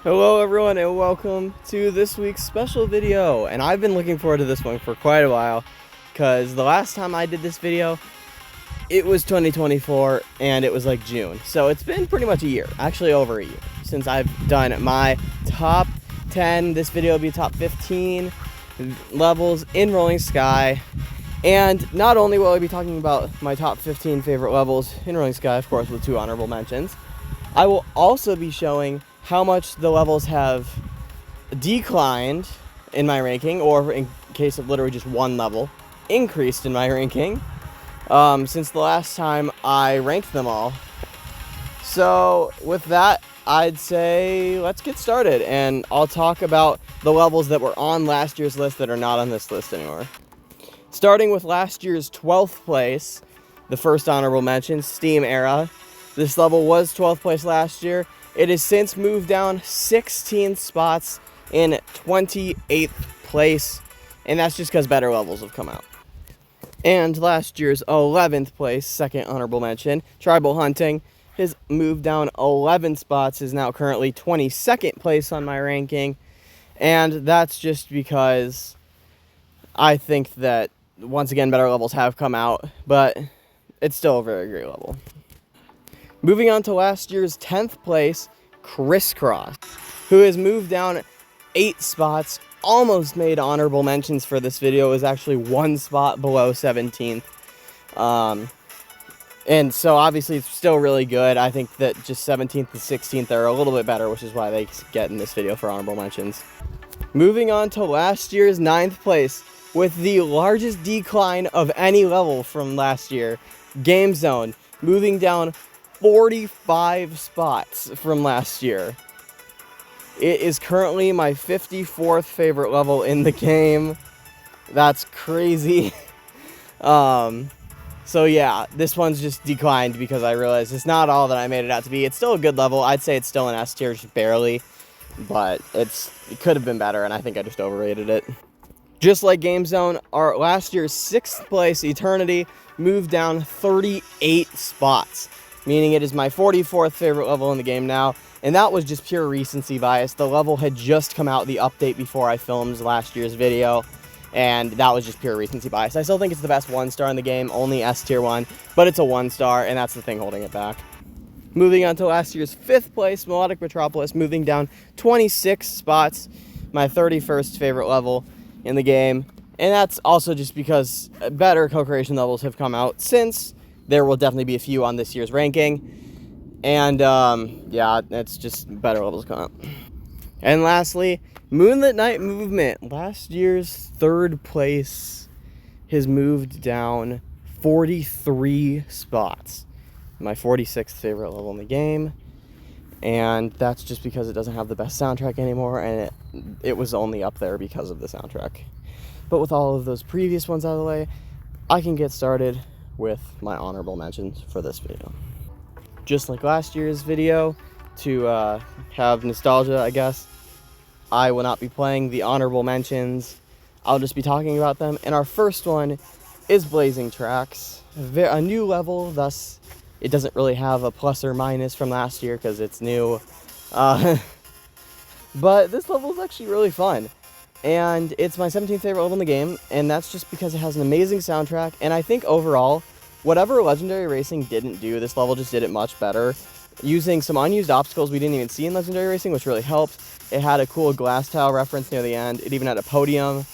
Hello everyone and welcome to this week's special video. And I've been looking forward to this one for quite a while because the last time I did this video, it was 2024 and it was like June. So it's been pretty much a year, actually over a year, since I've done my top 10. This video will be top 15 levels in Rolling Sky. And not only will I be talking about my top 15 favorite levels in Rolling Sky, of course, with 2 honorable mentions, I will also be showing how much the levels have declined in my ranking, or in case of literally just one level, increased in my ranking since the last time I ranked them all. So with that, I'd say let's get started, and I'll talk about the levels that were on last year's list that are not on this list anymore. Starting with last year's 12th place, the first honorable mention, Steam Era. This level was 12th place last year. It has since moved down 16 spots in 28th place, and that's just because better levels have come out. And last year's 11th place, second honorable mention, Tribal Hunting, has moved down 11 spots, is now currently 22nd place on my ranking, and that's just because I think that, once again, better levels have come out, but it's still a very great level. Moving on to last year's 10th place, Crisscross, who has moved down 8 spots, almost made honorable mentions for this video, is actually 1 spot below 17th. And so obviously it's still really good. I think that just 17th and 16th are a little bit better, which is why they get in this video for honorable mentions. Moving on to last year's 9th place, with the largest decline of any level from last year, Game Zone, moving down 45 spots from last year. It is currently my 54th favorite level in the game. That's crazy. So yeah, this one's just declined because I realized it's not all that I made it out to be. It's still a good level. I'd say it's still an S tier, just barely, but it could have been better, and I think I just overrated it. Just like Game Zone, our last year's 6th place, Eternity, moved down 38 spots, meaning it is my 44th favorite level in the game now, and that was just pure recency bias. The level had just come out, the update, before I filmed last year's video, and that was just pure recency bias. I still think it's the best 1-star in the game, only S tier 1, but it's a 1-star, and that's the thing holding it back. Moving on to last year's 5th place, Melodic Metropolis, moving down 26 spots, my 31st favorite level in the game, and that's also just because better co-creation levels have come out since. There will definitely be a few on this year's ranking, and yeah, it's just better levels come out. And lastly, Moonlit Night Movement, last year's 3rd place, has moved down 43 spots, my 46th favorite level in the game, and that's just because it doesn't have the best soundtrack anymore, and it was only up there because of the soundtrack. But with all of those previous ones out of the way, I can get started with my honorable mentions for this video. Just like last year's video, to have nostalgia, I guess, I will not be playing the honorable mentions. I'll just be talking about them. And our first one is Blazing Tracks, a new level, thus it doesn't really have a plus or minus from last year because it's new. But this level is actually really fun. And it's my 17th favorite level in the game, and that's just because it has an amazing soundtrack, and I think overall, whatever Legendary Racing didn't do, this level just did it much better. Using some unused obstacles we didn't even see in Legendary Racing, which really helped. It had a cool glass tile reference near the end, it even had a podium,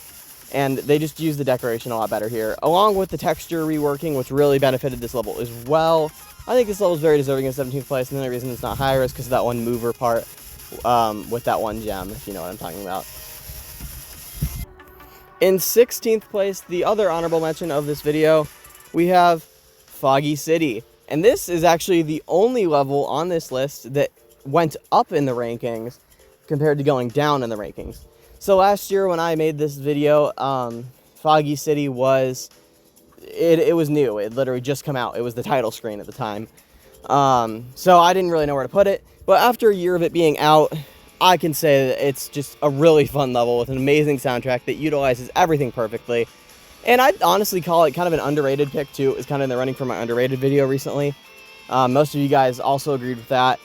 and they just used the decoration a lot better here, along with the texture reworking, which really benefited this level as well. I think this level is very deserving of 17th place, and the only reason it's not higher is because of that one mover part with that one gem, if you know what I'm talking about. In 16th place, the other honorable mention of this video, we have Foggy City. And this is actually the only level on this list that went up in the rankings compared to going down in the rankings. So last year when I made this video, Foggy City was, it was new. It literally just come out. It was the title screen at the time. So I didn't really know where to put it. But after a year of it being out, I can say that it's just a really fun level with an amazing soundtrack that utilizes everything perfectly. And I'd honestly call it kind of an underrated pick too. It was kind of in the running for my underrated video recently. Most of you guys also agreed with that.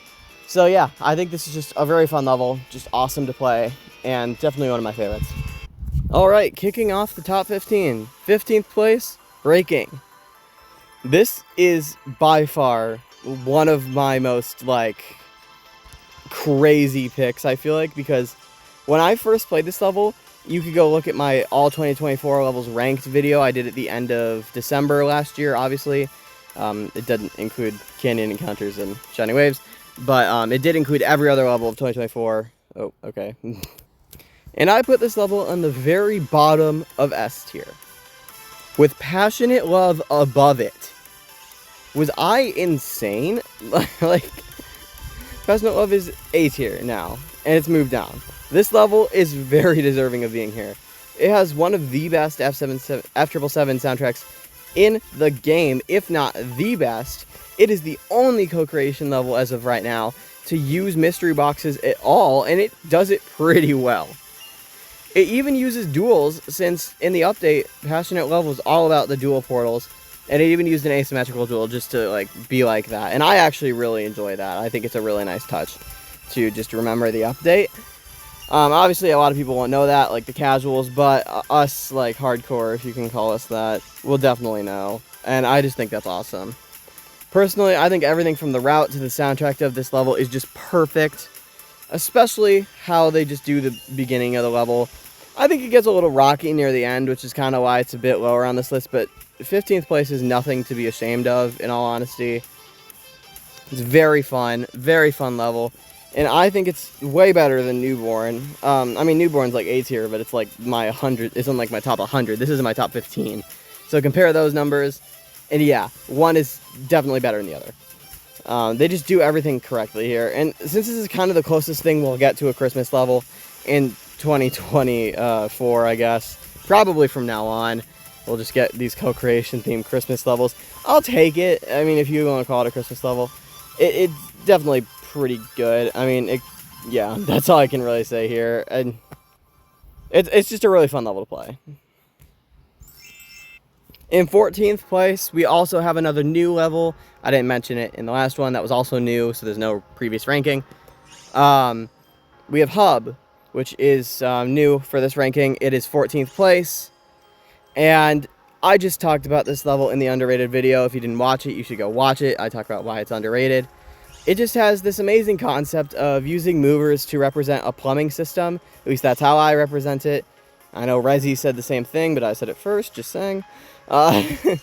So yeah, I think this is just a very fun level, just awesome to play, and definitely one of my favorites. All right, kicking off the top 15. 15th place, Breaking. This is by far one of my most, like, crazy picks, I feel like, because when I first played this level, you could go look at my all 2024 levels ranked video I did at the end of December last year, obviously. It doesn't include Canyon Encounters and Shiny Waves, but it did include every other level of 2024. Oh, okay. And I put this level on the very bottom of S tier, with Passionate Love above it. Was I insane? Like, Passionate Love is A tier now, and it's moved down. This level is very deserving of being here. It has one of the best F777 soundtracks in the game, if not the best. It is the only co-creation level as of right now to use mystery boxes at all, and it does it pretty well. It even uses duels, since in the update, Passionate Love was all about the dual portals, and it even used an asymmetrical duel just to, like, be like that. And I actually really enjoy that. I think it's a really nice touch to just remember the update. Obviously, a lot of people won't know that, like the casuals, but us, like, hardcore, if you can call us that, will definitely know. And I just think that's awesome. Personally, I think everything from the route to the soundtrack of this level is just perfect, especially how they just do the beginning of the level. I think it gets a little rocky near the end, which is kind of why it's a bit lower on this list, but 15th place is nothing to be ashamed of, in all honesty. It's very fun level, and I think it's way better than Newborn. I mean, Newborn's like A tier, but it's like my 100, it's in like my top 100. This is in my top 15. So compare those numbers, and yeah, one is definitely better than the other. They just do everything correctly here, and since this is kind of the closest thing we'll get to a Christmas level in 2024, I guess, probably from now on, we'll just get these co-creation themed Christmas levels. I'll take it. I mean, if you want to call it a Christmas level, it's definitely pretty good. I mean, yeah, that's all I can really say here. And it's just a really fun level to play. In 14th place, we also have another new level. I didn't mention it in the last one. That was also new, so there's no previous ranking. We have Hub, which is new for this ranking. It is 14th place. And I just talked about this level in the underrated video. If you didn't watch it, you should go watch it. I talk about why it's underrated. It just has this amazing concept of using movers to represent a plumbing system. At least that's how I represent it. I know Rezi said the same thing, but I said it first, just saying. The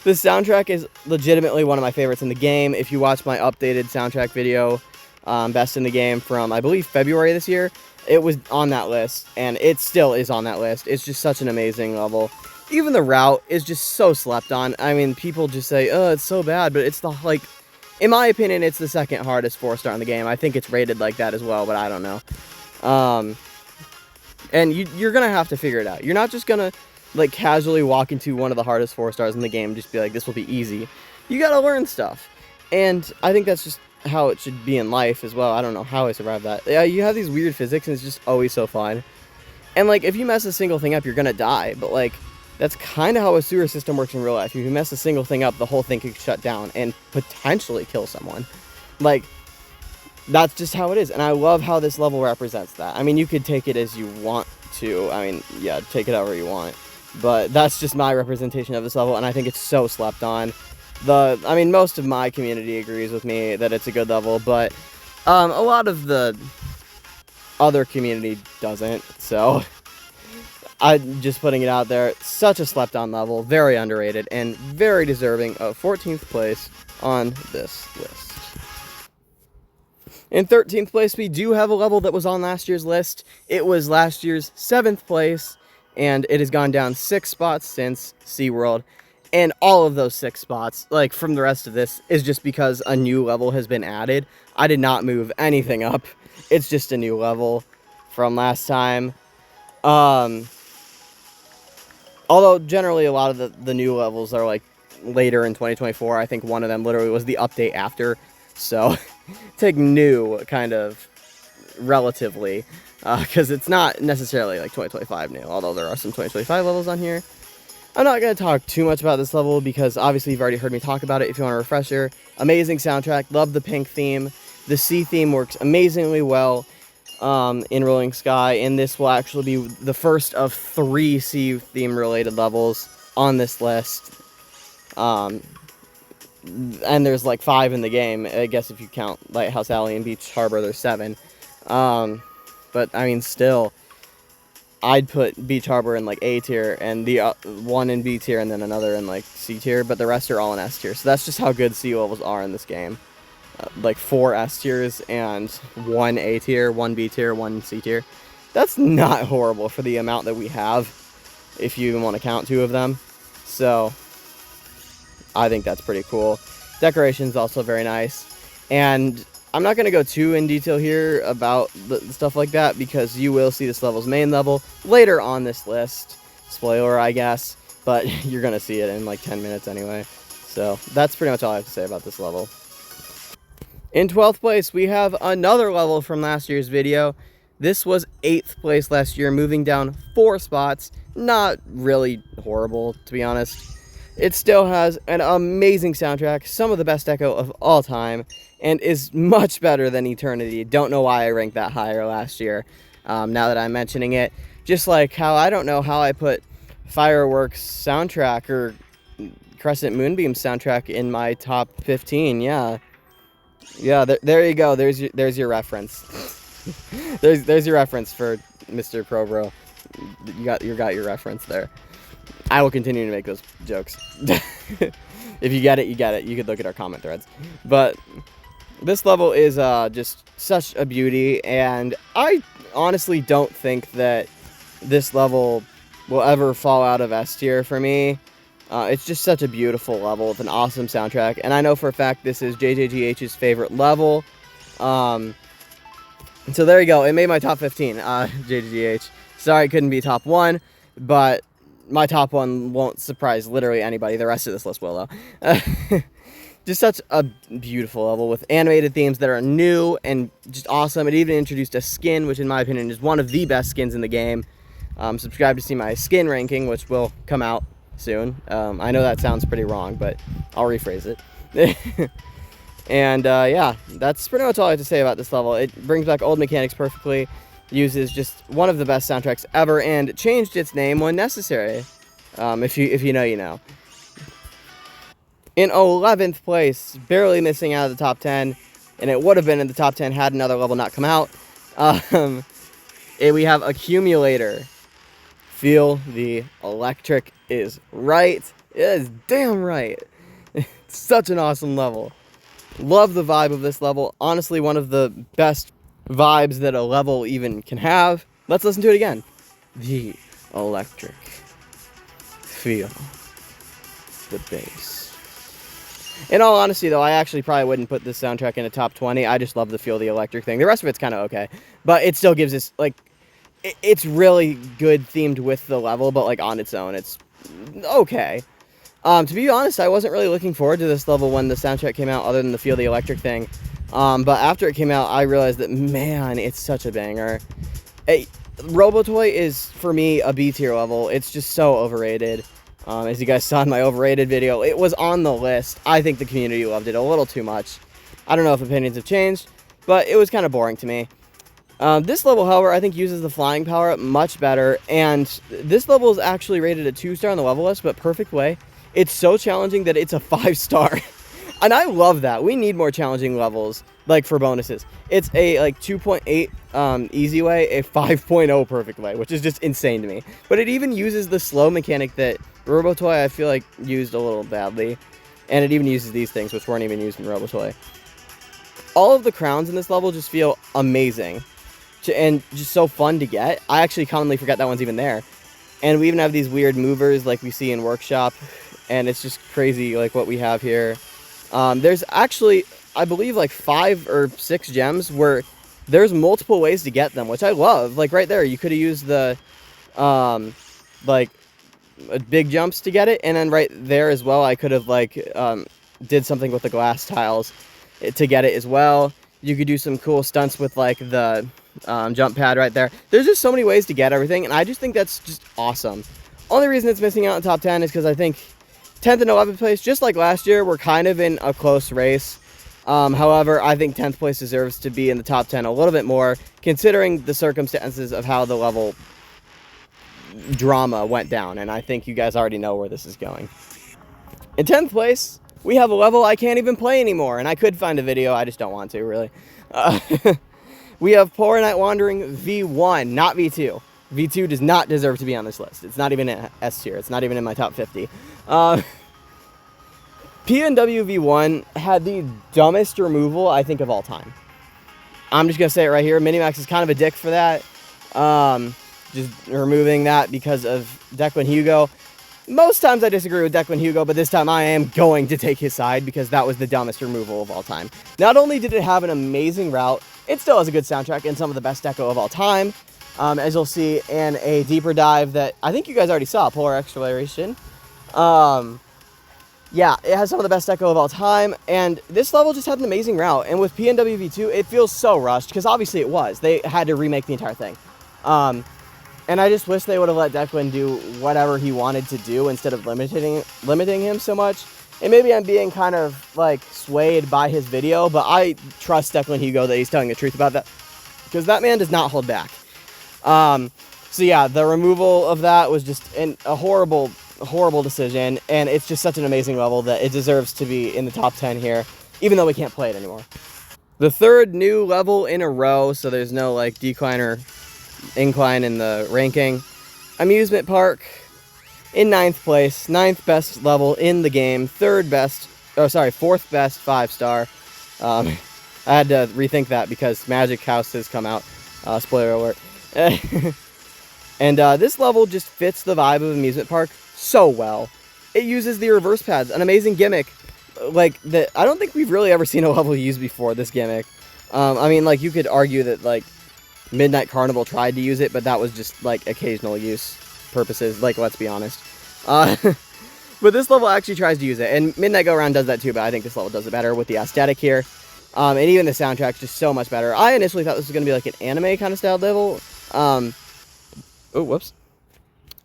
soundtrack is legitimately one of my favorites in the game. If you watch my updated soundtrack video, Best in the Game from, I believe, February this year, it was on that list, and it still is on that list. It's just such an amazing level. Even the route is just so slept on. I mean, people just say, oh, it's so bad, but it's the, like, in my opinion, it's the second hardest 4-star in the game. I think it's rated like that as well, but I don't know. And you're going to have to figure it out. You're not just going to, like, casually walk into one of the hardest 4-stars in the game and just be like, this will be easy. You got to learn stuff. And I think that's just how it should be in life as well. I don't know how I survived that. Yeah, you have these weird physics, and it's just always so fun. And, like, if you mess a single thing up, you're going to die. But, like, that's kind of how a sewer system works in real life. If you mess a single thing up, the whole thing could shut down and potentially kill someone. Like, that's just how it is. And I love how this level represents that. I mean, you could take it as you want to. I mean, yeah, take it however you want. But that's just my representation of this level, and I think it's so slept on. I mean, most of my community agrees with me that it's a good level, but a lot of the other community doesn't, so I'm just putting it out there. Such a slept-on level, very underrated, and very deserving of 14th place on this list. In 13th place, we do have a level that was on last year's list. It was last year's 7th place, and it has gone down 6 spots since SeaWorld. And all of those 6 spots, like, from the rest of this, is just because a new level has been added. I did not move anything up. It's just a new level from last time. Although, generally, a lot of the new levels are, like, later in 2024. I think one of them literally was the update after. So, take new, kind of, relatively. Because it's not necessarily, like, 2025 new. Although there are some 2025 levels on here. I'm not going to talk too much about this level because obviously you've already heard me talk about it. If you want a refresher, amazing soundtrack, love the pink theme. The sea theme works amazingly well in Rolling Sky, and this will actually be the first of 3 sea theme related levels on this list. And there's like 5 in the game. I guess if you count Lighthouse Alley and Beach Harbor, there's 7. But I mean, still, I'd put Beach Harbor in like A tier, and the one in B tier, and then another in like C tier, but the rest are all in S tier. So that's just how good sea levels are in this game. Like 4 S tiers and 1 A tier, 1 B tier, 1 C tier. That's not horrible for the amount that we have, if you even want to count 2 of them. So I think that's pretty cool. Decoration's also very nice. And I'm not going to go too in detail here about the stuff like that, because you will see this level's main level later on this list. Spoiler, I guess, but you're going to see it in like 10 minutes anyway. So that's pretty much all I have to say about this level. In 12th place, we have another level from last year's video. This was 8th place last year, moving down 4 spots. Not really horrible, to be honest. It still has an amazing soundtrack, some of the best echo of all time, and is much better than Eternity. Don't know why I ranked that higher last year, now that I'm mentioning it. Just like how I don't know how I put Fireworks soundtrack or Crescent Moonbeam soundtrack in my top 15, yeah. Yeah, there you go. There's your reference. there's your reference for Mr. Pro Bro. You got your reference there. I will continue to make those jokes. If you get it, you get it. You could look at our comment threads. But this level is just such a beauty, and I honestly don't think that this level will ever fall out of S tier for me. It's just such a beautiful level with an awesome soundtrack, and I know for a fact this is JJGH's favorite level. So there you go. It made my top 15, JJGH. Sorry it couldn't be top 1, but my top 1 won't surprise literally anybody. The rest of this list will, though. Just such a beautiful level with animated themes that are new and just awesome. It even introduced a skin, which in my opinion is one of the best skins in the game. Subscribe to see my skin ranking, which will come out soon. I know that sounds pretty wrong, but I'll rephrase it. And yeah, that's pretty much all I have to say about this level. It brings back old mechanics perfectly, uses just one of the best soundtracks ever, and changed its name when necessary. If you know, you know. In 11th place, barely missing out of the top 10, and it would have been in the top 10 had another level not come out. We have Accumulator. Feel the electric is right. It is damn right. Such an awesome level. Love the vibe of this level. Honestly, one of the best vibes that a level even can have. Let's listen to it again. The electric. Feel the bass. In all honesty, though, I actually probably wouldn't put this soundtrack in a top 20. I just love the Feel the Electric thing. The rest of it's kind of okay. But it still gives us, like, it's really good themed with the level, but, like, on its own, it's okay. To be honest, I wasn't really looking forward to this level when the soundtrack came out, other than the Feel the Electric thing. But after it came out, I realized that, man, it's such a banger. Robotoy is, for me, a B tier level. It's just so overrated. As you guys saw in my overrated video, it was on the list. I think the community loved it a little too much. I don't know if opinions have changed, but it was kind of boring to me. This level, however, I think uses the flying power much better, and this level is actually rated a 2-star on the level list, but perfect way. It's so challenging that it's a 5-star. And I love that. We need more challenging levels, like, for bonuses. It's a, like, 2.8 easy way, a 5.0 perfect way, which is just insane to me. But it even uses the slow mechanic that Robotoy, I feel like, used a little badly. And it even uses these things, which weren't even used in Robotoy. All of the crowns in this level just feel amazing. And just so fun to get. I actually commonly forget that one's even there. And we even have these weird movers like we see in Workshop. And it's just crazy, like, what we have here. There's actually, I believe, like 5 or 6 gems where there's multiple ways to get them, which I love. Like, right there, you could have used the, like, big jumps to get it, and then right there as well, I could have, like, did something with the glass tiles to get it as well. You could do some cool stunts with, like, the jump pad right there. There's just so many ways to get everything, and I just think that's just awesome. Only reason it's missing out in the top 10 is because I think 10th and 11th place, just like last year, we're kind of in a close race. However, I think 10th place deserves to be in the top 10 a little bit more, considering the circumstances of how the level drama went down, and I think you guys already know where this is going. In 10th place, we have a level I can't even play anymore, and I could find a video, I just don't want to, really. We have Polar Night Wandering V1, not V2. V2 does not deserve to be on this list. It's not even in S tier. It's not even in my top 50. PNW V1 had the dumbest removal, I think, of all time. I'm just going to say it right here. Minimax is kind of a dick for that. Just removing that because of Declan Hugo. Most times I disagree with Declan Hugo, but this time I am going to take his side because that was the dumbest removal of all time. Not only did it have an amazing route, it still has a good soundtrack and some of the best deco of all time. As you'll see in a deeper dive that I think you guys already saw, Polar Exploration. Yeah, it has some of the best deco of all time, and this level just had an amazing route. And with PNW V2, it feels so rushed, because obviously it was. They had to remake the entire thing. And I just wish they would have let Declan do whatever he wanted to do instead of limiting him so much. And maybe I'm being kind of, like, swayed by his video, but I trust Declan Hugo that he's telling the truth about that, because that man does not hold back. So yeah, the removal of that was just a horrible decision, and it's just such an amazing level that it deserves to be in the top 10 here, even though we can't play it anymore. The third new level in a row, so there's no, like, decline or incline in the ranking. Amusement Park in 9th place, 9th best level in the game, fourth best 5-star. I had to rethink that because Magic House has come out. Spoiler alert. And this level just fits the vibe of Amusement Park so well. It uses the reverse pads, an amazing gimmick. Like, that I don't think we've really ever seen a level used before, this gimmick. I mean, like, you could argue that, like, Midnight Carnival tried to use it, but that was just, like, occasional use purposes, like, let's be honest. But this level actually tries to use it, and Midnight Go Round does that too, but I think this level does it better with the aesthetic here. And even the soundtrack's just so much better. I initially thought this was going to be, like, an anime kind of style level. Oh, whoops.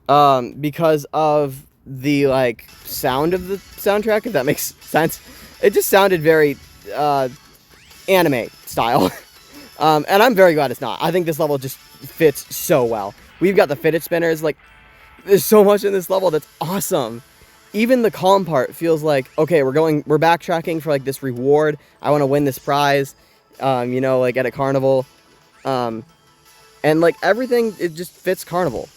Because of the, like, sound of the soundtrack, if that makes sense. It just sounded very, anime style. And I'm very glad it's not. I think this level just fits so well. We've got the fidget spinners, like, there's so much in this level that's awesome. Even the calm part feels like, okay, we're backtracking for, like, this reward. I want to win this prize, you know, like, at a carnival. And, like, everything, it just fits carnival.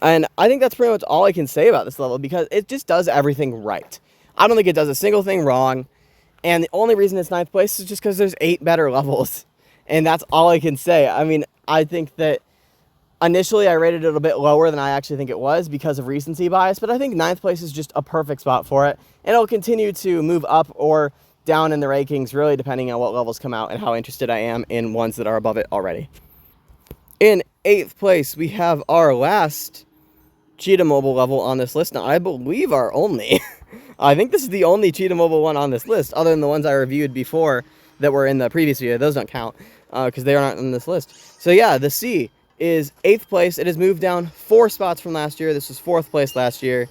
And I think that's pretty much all I can say about this level, because it just does everything right. I don't think it does a single thing wrong. And the only reason it's 9th place is just because there's 8 better levels. And that's all I can say. I mean, I think that initially I rated it a bit lower than I actually think it was because of recency bias. But I think 9th place is just a perfect spot for it. And it'll continue to move up or down in the rankings, really depending on what levels come out and how interested I am in ones that are above it already. In 8th place, we have our last Cheetah Mobile level on this list. Now, I believe our only. I think this is the only Cheetah Mobile one on this list, other than the ones I reviewed before that were in the previous video. Those don't count, because they aren't on this list. So yeah, the C is 8th place. It has moved down 4 spots from last year. This was 4th place last year.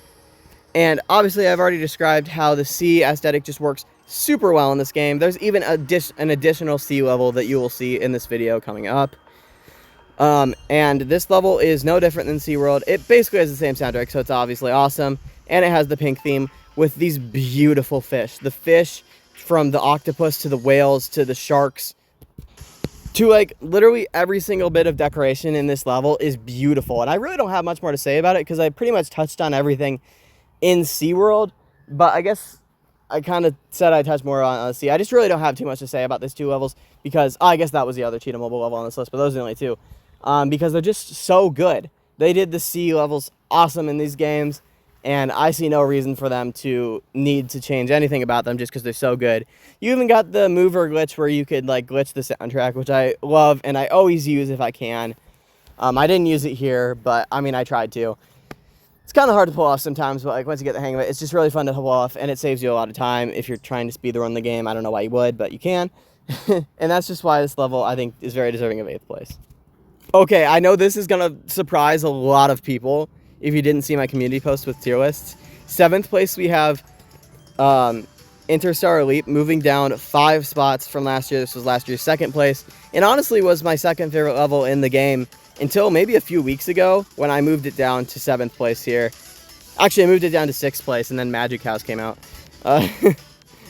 And obviously, I've already described how the C aesthetic just works super well in this game. There's even an additional C level that you will see in this video coming up. And this level is no different than SeaWorld. It basically has the same soundtrack, so it's obviously awesome. And it has the pink theme with these beautiful fish. The fish, from the octopus to the whales to the sharks to, like, literally every single bit of decoration in this level is beautiful. And I really don't have much more to say about it because I pretty much touched on everything in SeaWorld. But I guess I kind of said I touched more on Sea. I just really don't have too much to say about these 2 levels because I guess that was the other Cheetah Mobile level on this list, but those are the only 2. Because they're just so good. They did the C levels awesome in these games, and I see no reason for them to need to change anything about them just because they're so good. You even got the mover glitch where you could, like, glitch the soundtrack, which I love, and I always use if I can. I didn't use it here, but, I mean, I tried to. It's kind of hard to pull off sometimes, but, like, once you get the hang of it, it's just really fun to pull off, and it saves you a lot of time if you're trying to speedrun the game. I don't know why you would, but you can. And that's just why this level, I think, is very deserving of 8th place. Okay, I know this is going to surprise a lot of people if you didn't see my community post with tier lists. 7th place, we have Interstellar Elite, moving down 5 spots from last year. This was last year's 2nd place, and honestly was my 2nd favorite level in the game until maybe a few weeks ago when I moved it down to 7th place here. Actually, I moved it down to 6th place, and then Magic House came out.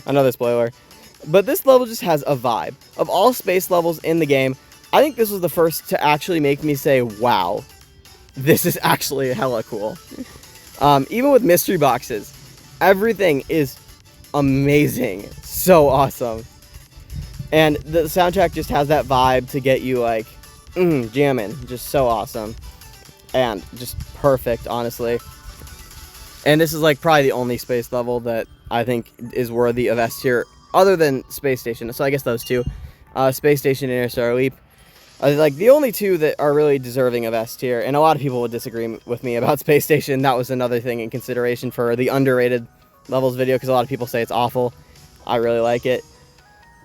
Another spoiler. But this level just has a vibe. Of all space levels in the game, I think this was the first to actually make me say, wow, this is actually hella cool. Even with mystery boxes, everything is amazing. So awesome. And the soundtrack just has that vibe to get you like, jamming. Just so awesome. And just perfect, honestly. And this is like probably the only space level that I think is worthy of S tier other than Space Station. So I guess those two, Space Station and Interstellar Elite, are like the only two that are really deserving of S tier. And a lot of people would disagree with me about Space Station. That was another thing in consideration for the underrated levels video, because a lot of people say it's awful. I really like it.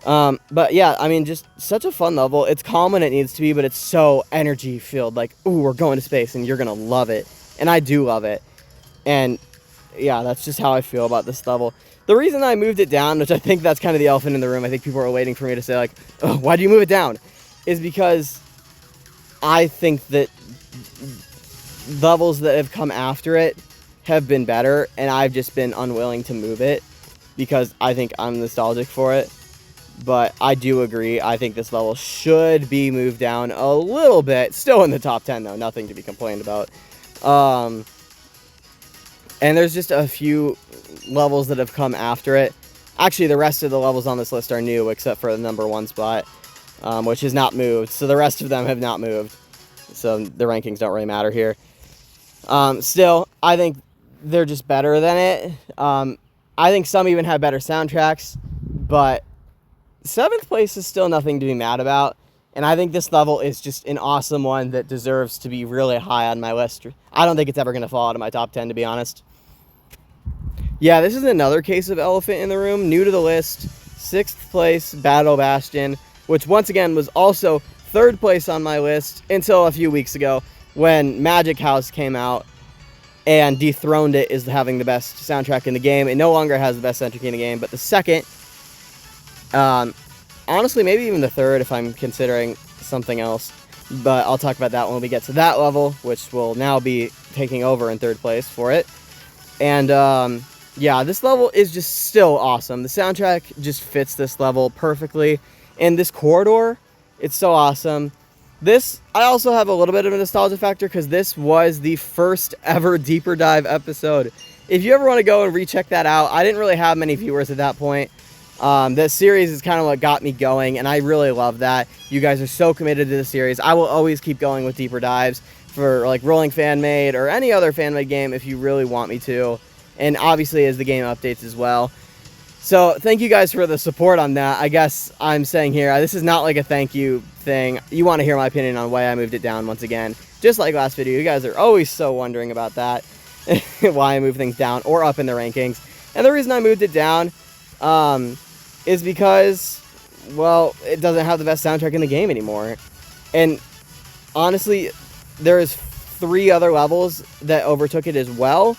But yeah, I mean, just such a fun level. It's calm when it needs to be, but it's so energy filled. Like, ooh, we're going to space and you're gonna love it. And I do love it. And yeah, that's just how I feel about this level. The reason I moved it down, which I think that's kind of the elephant in the room, I think people are waiting for me to say like, oh, why do you move it down? Is because I think that levels that have come after it have been better, and I've just been unwilling to move it because I think I'm nostalgic for it. But I do agree, I think this level should be moved down a little bit. Still in the top 10 though, nothing to be complained about. And there's just a few levels that have come after it. Actually, the rest of the levels on this list are new, except for the number 1 spot, which has not moved. So the rest of them have not moved. So the rankings don't really matter here. Still, I think they're just better than it. I think some even have better soundtracks, but 7th place is still nothing to be mad about. And I think this level is just an awesome one that deserves to be really high on my list. I don't think it's ever going to fall out of my top 10, to be honest. Yeah, this is another case of elephant in the room. New to the list, 6th place, Battle Bastion, which once again was also 3rd place on my list until a few weeks ago when Magic House came out and dethroned it as having the best soundtrack in the game. It no longer has the best soundtrack in the game, but the 2nd, honestly, maybe even the 3rd if I'm considering something else. But I'll talk about that when we get to that level, which will now be taking over in 3rd place for it. And yeah, this level is just still awesome. The soundtrack just fits this level perfectly. And this corridor, it's so awesome. This, I also have a little bit of a nostalgia factor because this was the first ever Deeper Dive episode. If you ever want to go and recheck that out, I didn't really have many viewers at that point. This series is kind of what got me going, and I really love that. You guys are so committed to the series. I will always keep going with Deeper Dives for like Rolling Fan Made or any other fan made game if you really want me to. And obviously as the game updates as well. So thank you guys for the support on that. I guess I'm saying here, this is not like a thank you thing. You want to hear my opinion on why I moved it down once again. Just like last video, you guys are always so wondering about that. Why I move things down or up in the rankings. And the reason I moved it down is because, well, it doesn't have the best soundtrack in the game anymore. And honestly, there's 3 other levels that overtook it as well.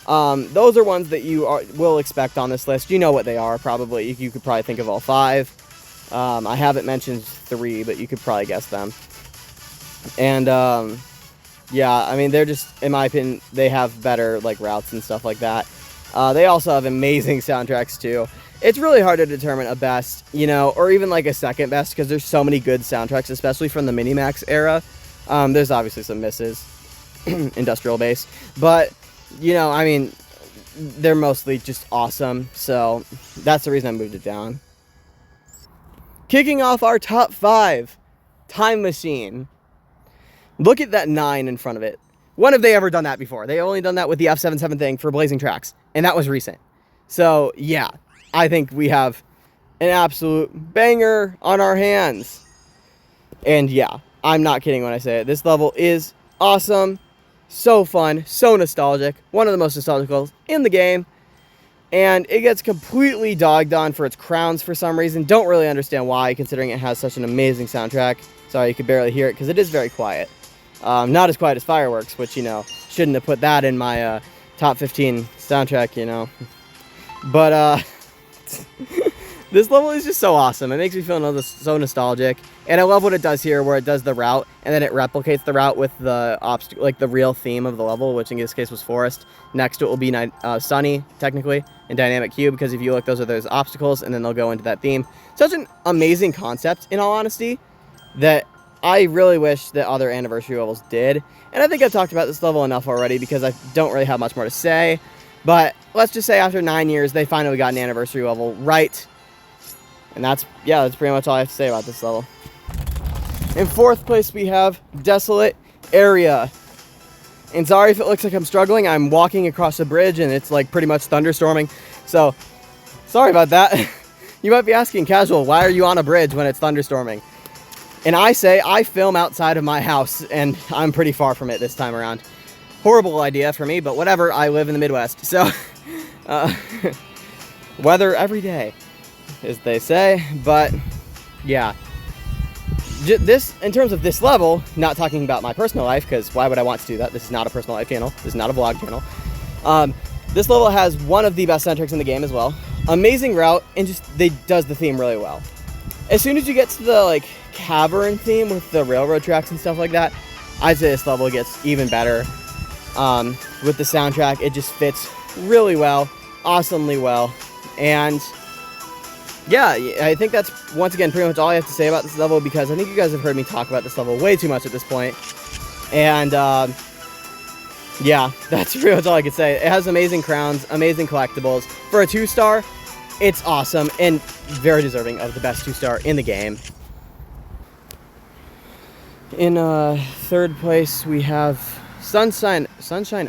Those are ones that you will expect on this list. You know what they are, probably. You could probably think of all 5. I haven't mentioned 3, but you could probably guess them. And, yeah, I mean, they're just, in my opinion, they have better, like, routes and stuff like that. They also have amazing soundtracks, too. It's really hard to determine a best, you know, or even, like, a second best, because there's so many good soundtracks, especially from the Minimax era. There's obviously some misses, Industrial Base, but you know, I mean, they're mostly just awesome, so that's the reason I moved it down. Kicking off our top 5, Time Machine. Look at that 9 in front of it. When have they ever done that before? They only done that with the F77 thing for Blazing Tracks, and that was recent. So, yeah, I think we have an absolute banger on our hands. And yeah, I'm not kidding when I say it. This level is awesome. So fun, so nostalgic, one of the most nostalgic levels in the game, and it gets completely dogged on for its crowns for some reason. Don't really understand why, considering it has such an amazing soundtrack. Sorry, you could barely hear it, because it is very quiet. Not as quiet as Fireworks, which, you know, shouldn't have put that in my top 15 soundtrack, you know. But, This level is just so awesome. It makes me feel so nostalgic. And I love what it does here, where it does the route, and then it replicates the route with the obstacle, like the real theme of the level, which in this case was forest. Next to it will be sunny, technically, and dynamic cube, because if you look, those are those obstacles, and then they'll go into that theme. Such an amazing concept, in all honesty, that I really wish that other anniversary levels did. And I think I've talked about this level enough already, because I don't really have much more to say. But let's just say after 9 years, they finally got an anniversary level right. And that's pretty much all I have to say about this level. In fourth place, we have Desolate Area. And sorry if it looks like I'm struggling. I'm walking across a bridge and it's like pretty much thunderstorming. So sorry about that. You might be asking casual, why are you on a bridge when it's thunderstorming? And I say I film outside of my house, and I'm pretty far from it this time around. Horrible idea for me, but whatever. I live in the Midwest. So weather every day, as they say. But yeah, this, in terms of this level, not talking about my personal life, because why would I want to do that? This is not a personal life channel. This is not a vlog channel. This level has one of the best soundtracks in the game as well. Amazing route, and just does the theme really well. As soon as you get to the like cavern theme with the railroad tracks and stuff like that, I'd say this level gets even better. With the soundtrack, it just fits really well, awesomely well. And yeah, I think that's, once again, pretty much all I have to say about this level, because I think you guys have heard me talk about this level way too much at this point. And yeah, that's pretty much all I could say. It has amazing crowns, amazing collectibles. For a 2-star, it's awesome and very deserving of the best 2-star in the game. In third place, we have Sunshine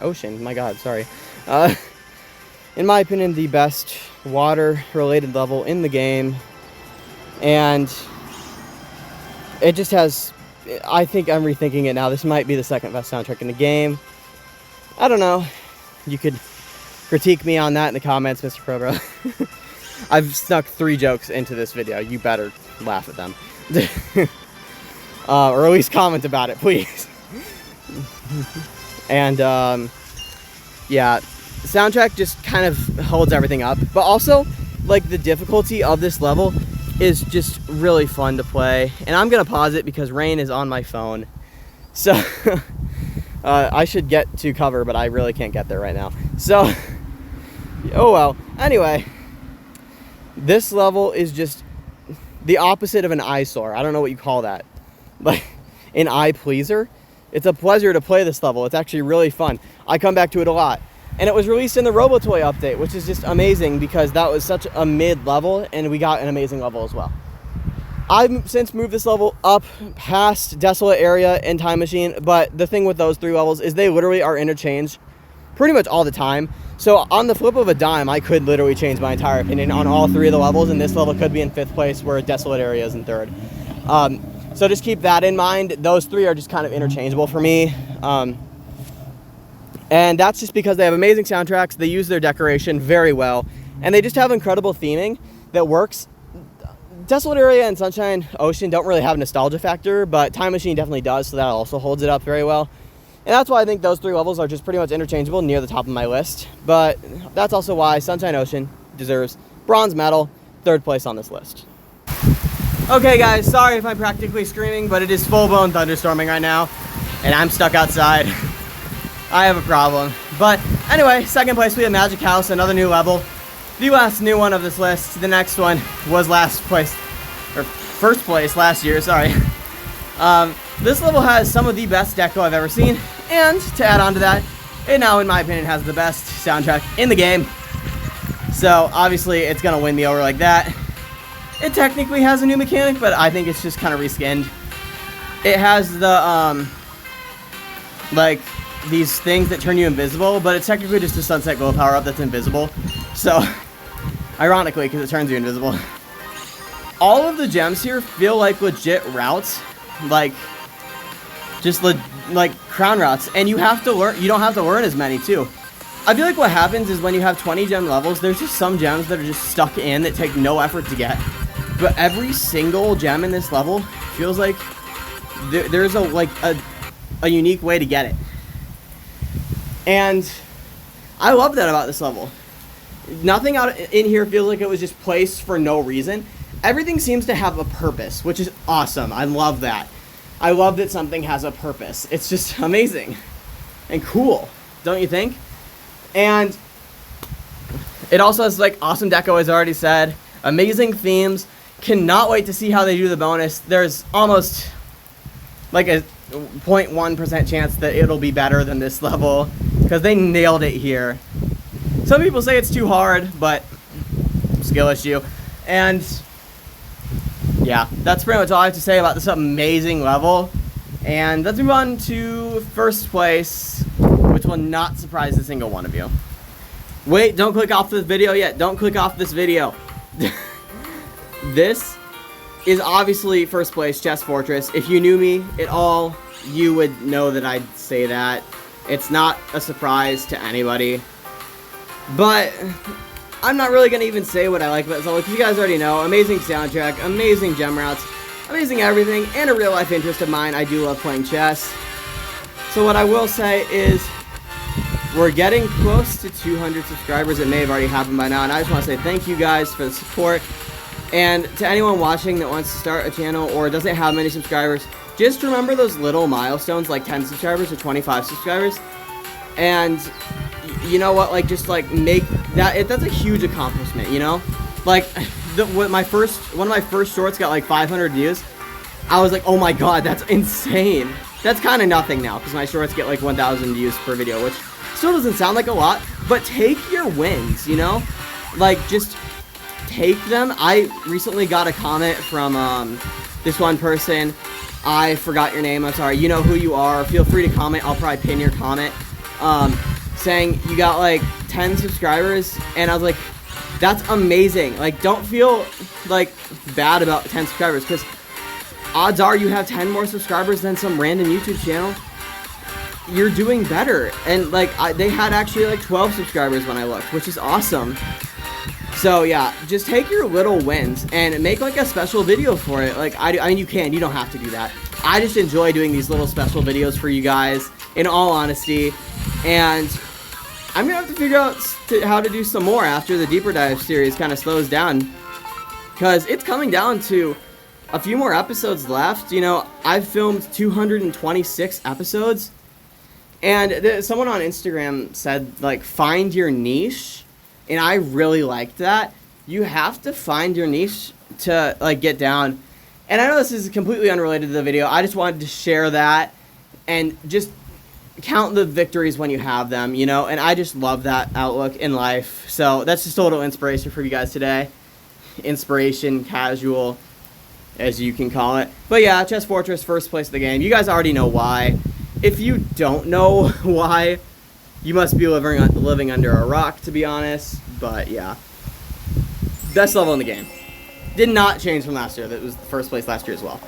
Ocean. My God, sorry. In my opinion, the best water-related level in the game, and it just has, I think I'm rethinking it now, this might be the second best soundtrack in the game. I don't know. You could critique me on that in the comments, Mr. Probro. I've snuck 3 jokes into this video. You better laugh at them. Or at least comment about it, please. And yeah, the soundtrack just kind of holds everything up, but also like the difficulty of this level is just really fun to play. And I'm gonna pause it because rain is on my phone, so I should get to cover, but I really can't get there right now, so oh well. Anyway, this level is just the opposite of an eyesore. I don't know what you call that, like an eye pleaser. It's a pleasure to play this level. It's actually really fun. I come back to it a lot. And it was released in the Robotoy update, which is just amazing, because that was such a mid level, and we got an amazing level as well. I've since moved this level up past Desolate Area and Time Machine, but the thing with those 3 levels is they literally are interchanged pretty much all the time. So on the flip of a dime, I could literally change my entire opinion on all 3 of the levels, and this level could be in 5th place where Desolate Area is in 3rd. So just keep that in mind. Those 3 are just kind of interchangeable for me. And that's just because they have amazing soundtracks, they use their decoration very well, and they just have incredible theming that works. Desolate Area and Sunshine Ocean don't really have a nostalgia factor, but Time Machine definitely does, so that also holds it up very well. And that's why I think those 3 levels are just pretty much interchangeable, near the top of my list. But that's also why Sunshine Ocean deserves bronze medal, 3rd place on this list. Okay guys, sorry if I'm practically screaming, but it is full-blown thunderstorming right now, and I'm stuck outside. I have a problem. But anyway, 2nd place we have Magic House, another new level. The last new one of this list. The next one was last place, or 1st place last year, sorry. This level has some of the best deco I've ever seen, and to add on to that, it now, in my opinion, has the best soundtrack in the game. So obviously it's gonna win me over like that. It technically has a new mechanic, but I think it's just kind of reskinned. It has the like these things that turn you invisible, but it's technically just a sunset glow power up that's invisible. So ironically, because it turns you invisible. All of the gems here feel like legit routes, like just like crown routes, and you have to learn. You don't have to learn as many too. I feel like what happens is when you have 20 gem levels, there's just some gems that are just stuck in that take no effort to get. But every single gem in this level feels like there's a unique way to get it. And I love that about this level. Nothing out in here feels like it was just placed for no reason. Everything seems to have a purpose, which is awesome. I love that. I love that something has a purpose. It's just amazing and cool, don't you think? And it also has like awesome deco, as I already said. Amazing themes. Cannot wait to see how they do the bonus. There's almost like a 0.1% chance that it'll be better than this level, because they nailed it here. Some people say it's too hard, but skill issue. And yeah, that's pretty much all I have to say about this amazing level. And let's move on to first place, which will not surprise a single one of you. Wait, don't click off this video yet. Don't click off this video. This is obviously first place, Chest Fortress. If you knew me at all, you would know that I'd say that. It's not a surprise to anybody. But I'm not really going to even say what I like about this level, because you guys already know. Amazing soundtrack, amazing gem routes, amazing everything, and a real life interest of mine. I do love playing chess. So what I will say is, we're getting close to 200 subscribers. It may have already happened by now, and I just want to say thank you guys for the support. And to anyone watching that wants to start a channel or doesn't have many subscribers, just remember those little milestones, like 10 subscribers or 25 subscribers. And you know what, like, just like make that, that's a huge accomplishment, you know? Like, one of my first shorts got like 500 views. I was like, oh my god, that's insane. That's kind of nothing now, because my shorts get like 1,000 views per video, which still doesn't sound like a lot, but take your wins, you know? Like, just take them. I recently got a comment from this one person. I forgot your name, I'm sorry. You know who you are. Feel free to comment. I'll probably pin your comment. Saying you got like 10 subscribers, and I was like, that's amazing. Like, don't feel like bad about 10 subscribers, because odds are you have 10 more subscribers than some random YouTube channel. You're doing better. And like, they had actually like 12 subscribers when I looked, which is awesome. So yeah, just take your little wins and make like a special video for it. Like, I mean, you don't have to do that. I just enjoy doing these little special videos for you guys, in all honesty. And I'm gonna have to figure out how to do some more after the Deeper Dive series kind of slows down, because it's coming down to a few more episodes left. You know, I've filmed 226 episodes, and someone on Instagram said, like, find your niche, and I really liked that. You have to find your niche to, like, get down. And I know this is completely unrelated to the video. I just wanted to share that and just count the victories when you have them, you know? And I just love that outlook in life. So that's just a little inspiration for you guys today. Inspiration, casual, as you can call it. But yeah, Chest Fortress, first place of the game. You guys already know why. If you don't know why, you must be living under a rock, to be honest. But yeah, best level in the game. Did not change from last year. That was the first place last year as well.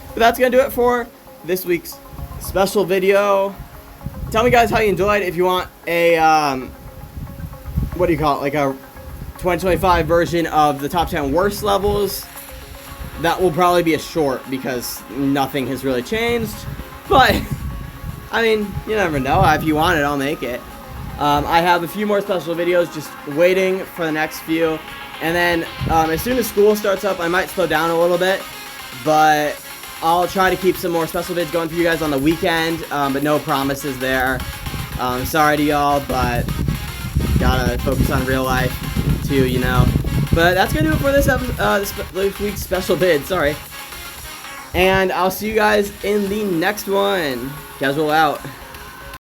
But that's going to do it for this week's special video. Tell me, guys, how you enjoyed. If you want a, what do you call it, like a 2025 version of the top 10 worst levels, that will probably be a short, because nothing has really changed. But, I mean, you never know. If you want it, I'll make it. I have a few more special videos just waiting for the next few. And then, as soon as school starts up, I might slow down a little bit. But I'll try to keep some more special vids going for you guys on the weekend, but no promises there. Sorry to y'all, but gotta focus on real life too, you know. But that's gonna do it for this this week's special vid. Sorry, and I'll see you guys in the next one. Casual out.